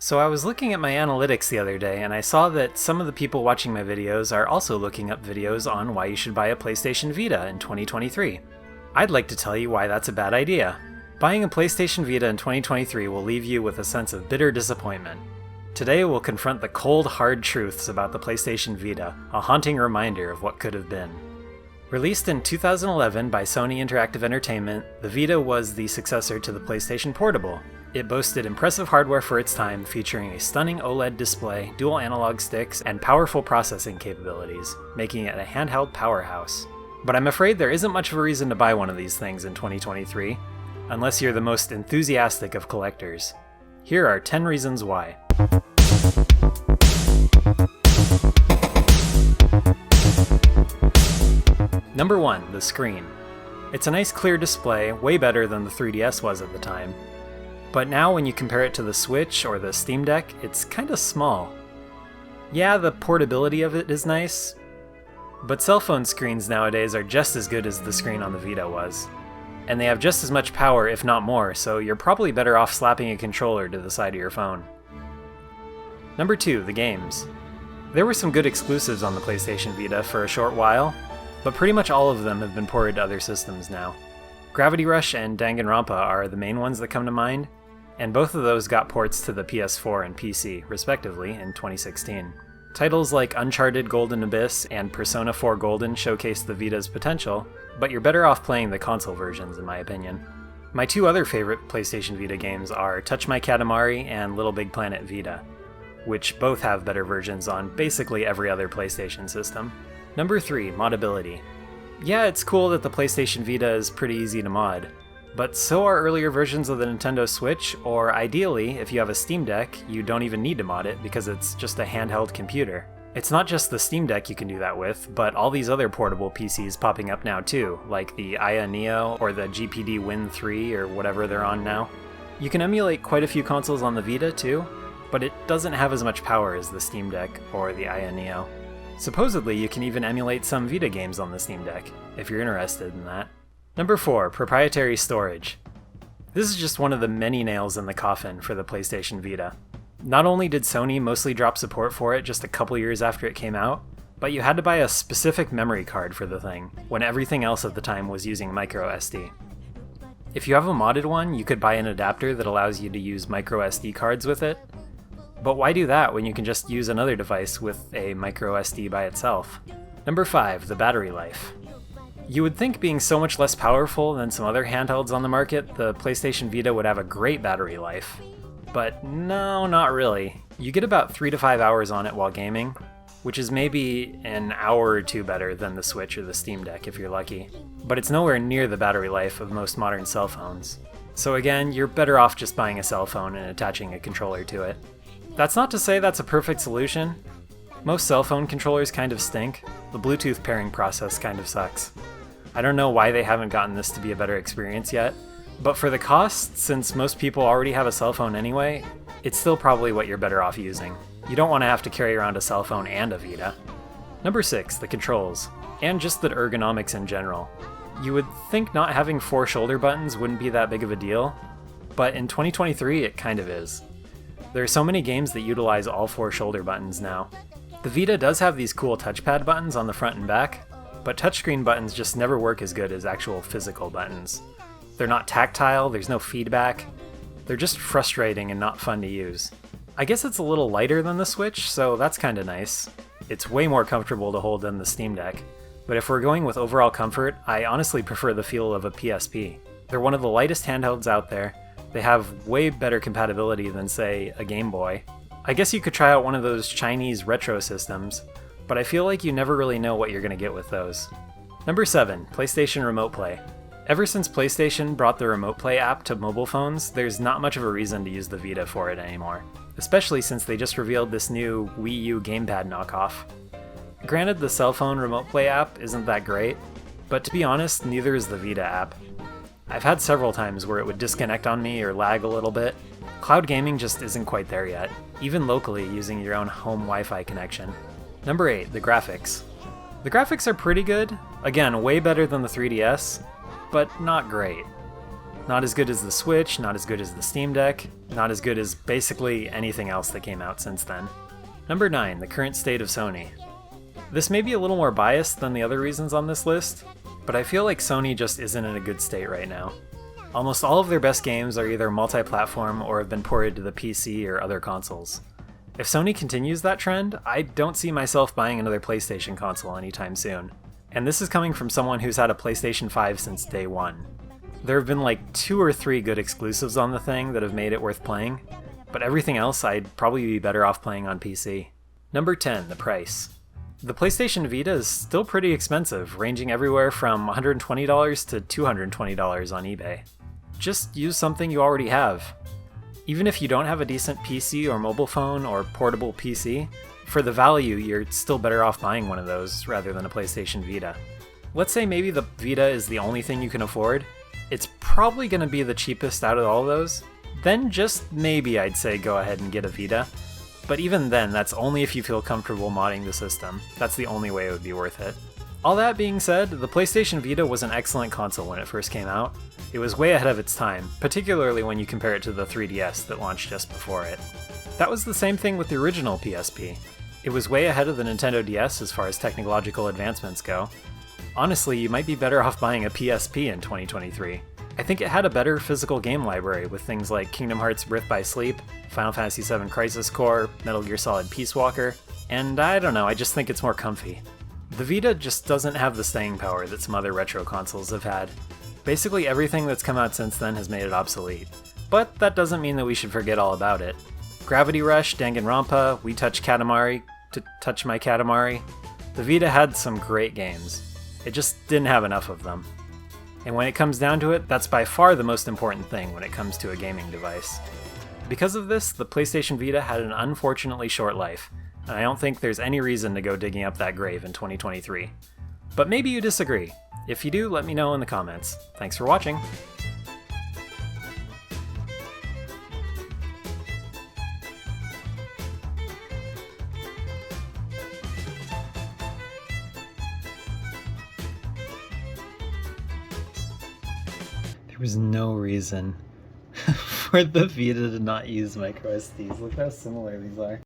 So I was looking at my analytics the other day and I saw that some of the people watching my videos are also looking up videos on why you should buy a PlayStation Vita in 2023. I'd like to tell you why that's a bad idea. Buying a PlayStation Vita in 2023 will leave you with a sense of bitter disappointment. Today we'll confront the cold, hard truths about the PlayStation Vita, a haunting reminder of what could have been. Released in 2011 by Sony Interactive Entertainment, the Vita was the successor to the PlayStation Portable. It boasted impressive hardware for its time, featuring a stunning OLED display, dual analog sticks, and powerful processing capabilities, making it a handheld powerhouse. But I'm afraid there isn't much of a reason to buy one of these things in 2023, unless you're the most enthusiastic of collectors. Here are 10 reasons why. Number 1, the screen. It's a nice clear display, way better than the 3DS was at the time. But now when you compare it to the Switch or the Steam Deck, it's kinda small. Yeah, the portability of it is nice, but cell phone screens nowadays are just as good as the screen on the Vita was. And they have just as much power, if not more, so you're probably better off slapping a controller to the side of your phone. Number 2, the games. There were some good exclusives on the PlayStation Vita for a short while, but pretty much all of them have been ported to other systems now. Gravity Rush and Danganronpa are the main ones that come to mind, and both of those got ports to the PS4 and PC, respectively, in 2016. Titles like Uncharted Golden Abyss and Persona 4 Golden showcase the Vita's potential, but you're better off playing the console versions in my opinion. My two other favorite PlayStation Vita games are Touch My Katamari and Little Big Planet Vita, which both have better versions on basically every other PlayStation system. Number 3, Modability. Yeah, it's cool that the PlayStation Vita is pretty easy to mod, but so are earlier versions of the Nintendo Switch, or ideally, if you have a Steam Deck, you don't even need to mod it because it's just a handheld computer. It's not just the Steam Deck you can do that with, but all these other portable PCs popping up now too, like the Aya Neo or the GPD Win 3 or whatever they're on now. You can emulate quite a few consoles on the Vita too, but it doesn't have as much power as the Steam Deck or the Aya Neo. Supposedly, you can even emulate some Vita games on the Steam Deck, if you're interested in that. Number 4, proprietary storage. This is just one of the many nails in the coffin for the PlayStation Vita. Not only did Sony mostly drop support for it just a couple years after it came out, but you had to buy a specific memory card for the thing, when everything else at the time was using microSD. If you have a modded one, you could buy an adapter that allows you to use microSD cards with it, but why do that when you can just use another device with a microSD by itself? Number 5, the battery life. You would think being so much less powerful than some other handhelds on the market, the PlayStation Vita would have a great battery life. But no, not really. You get about 3 to 5 hours on it while gaming, which is maybe an hour or two better than the Switch or the Steam Deck if you're lucky. But it's nowhere near the battery life of most modern cell phones. So again, you're better off just buying a cell phone and attaching a controller to it. That's not to say that's a perfect solution. Most cell phone controllers kind of stink. The Bluetooth pairing process kind of sucks. I don't know why they haven't gotten this to be a better experience yet, but for the cost, since most people already have a cell phone anyway, it's still probably what you're better off using. You don't want to have to carry around a cell phone and a Vita. Number 6, the controls, and just the ergonomics in general. You would think not having 4 shoulder buttons wouldn't be that big of a deal, but in 2023 it kind of is. There are so many games that utilize all 4 shoulder buttons now. The Vita does have these cool touchpad buttons on the front and back, but touchscreen buttons just never work as good as actual physical buttons. They're not tactile, there's no feedback, they're just frustrating and not fun to use. I guess it's a little lighter than the Switch, so that's kinda nice. It's way more comfortable to hold than the Steam Deck, but if we're going with overall comfort, I honestly prefer the feel of a PSP. They're one of the lightest handhelds out there. They have way better compatibility than, say, a Game Boy. I guess you could try out one of those Chinese retro systems, but I feel like you never really know what you're going to get with those. Number 7, PlayStation Remote Play. Ever since PlayStation brought the Remote Play app to mobile phones, there's not much of a reason to use the Vita for it anymore, especially since they just revealed this new Wii U gamepad knockoff. Granted, the cell phone Remote Play app isn't that great, but to be honest, neither is the Vita app. I've had several times where it would disconnect on me or lag a little bit. Cloud gaming just isn't quite there yet, even locally using your own home Wi-Fi connection. Number 8, the graphics. The graphics are pretty good, again way better than the 3DS, but not great. Not as good as the Switch, not as good as the Steam Deck, not as good as basically anything else that came out since then. Number 9, the current state of Sony. This may be a little more biased than the other reasons on this list, but I feel like Sony just isn't in a good state right now. Almost all of their best games are either multi-platform or have been ported to the PC or other consoles. If Sony continues that trend, I don't see myself buying another PlayStation console anytime soon. And this is coming from someone who's had a PlayStation 5 since day one. There have been like 2 or 3 good exclusives on the thing that have made it worth playing, but everything else I'd probably be better off playing on PC. Number 10, the price. The PlayStation Vita is still pretty expensive, ranging everywhere from $120 to $220 on eBay. Just use something you already have. Even if you don't have a decent PC or mobile phone or portable PC, for the value you're still better off buying one of those rather than a PlayStation Vita. Let's say maybe the Vita is the only thing you can afford. It's probably going to be the cheapest out of all those. Then just maybe I'd say go ahead and get a Vita. But even then, that's only if you feel comfortable modding the system. That's the only way it would be worth it. All that being said, the PlayStation Vita was an excellent console when it first came out. It was way ahead of its time, particularly when you compare it to the 3DS that launched just before it. That was the same thing with the original PSP. It was way ahead of the Nintendo DS as far as technological advancements go. Honestly, you might be better off buying a PSP in 2023. I think it had a better physical game library with things like Kingdom Hearts Birth by Sleep, Final Fantasy VII Crisis Core, Metal Gear Solid Peace Walker, and I don't know, I just think it's more comfy. The Vita just doesn't have the staying power that some other retro consoles have had. Basically everything that's come out since then has made it obsolete. But that doesn't mean that we should forget all about it. Gravity Rush, Danganronpa, We Touch Katamari, to Touch My Katamari. The Vita had some great games. It just didn't have enough of them. And when it comes down to it, that's by far the most important thing when it comes to a gaming device. Because of this, the PlayStation Vita had an unfortunately short life, and I don't think there's any reason to go digging up that grave in 2023. But maybe you disagree. If you do, let me know in the comments. Thanks for watching! There was no reason for the Vita to not use micro SDs. Look how similar these are.